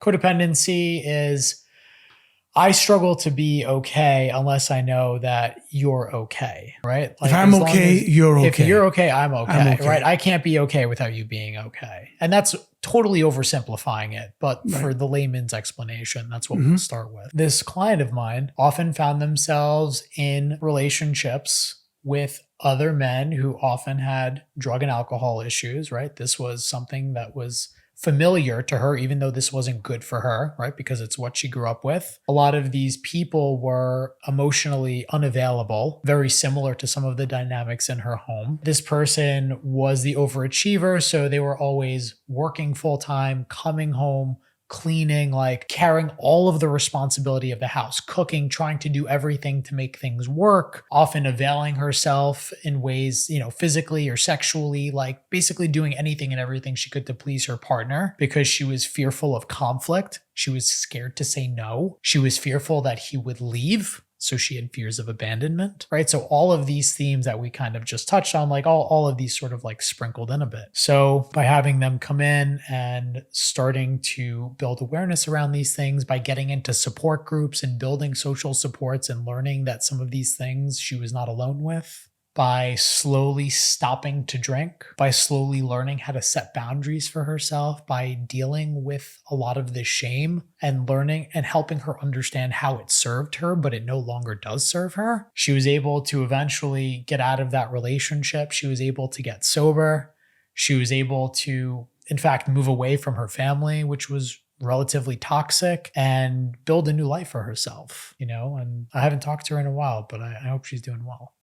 Codependency is I struggle to be okay unless I know that you're okay, right? If Like I'm as long okay, as you're if you're okay. okay, I'm I'm okay, right? okay. I can't be okay without you being okay. And that's totally oversimplifying it, but Right. for the layman's explanation, that's what we'll Hmm. start with. This client of mine often found themselves in relationships with other men who often had drug and alcohol issues, right? This was something that was familiar to her, even though this wasn't good for her, right? Because it's what she grew up with. A lot of these people were emotionally unavailable, very similar to some of the dynamics in her home. This person was the overachiever, so they were always working full time, coming home, cleaning, like carrying all of the responsibility of the house, cooking, trying to do everything to make things work, often availing herself in ways, physically or sexually, like basically doing anything and everything she could to please her partner because she was fearful of conflict. She was scared to say no. She was fearful that he would leave. So she had fears of abandonment, right? So all of these themes that we kind of just touched on, like all of these sort of like sprinkled in a bit. So by having them come in and starting to build awareness around these things, by getting into support groups and building social supports and learning that some of these things she was not alone with, by slowly stopping to drink, by slowly learning how to set boundaries for herself, by dealing with a lot of the shame and learning and helping her understand how it served her, but it no longer does serve her. She was able to eventually get out of that relationship. She was able to get sober. She was able to, in fact, move away from her family, which was relatively toxic, and build a new life for herself, and I haven't talked to her in a while, but I hope she's doing well.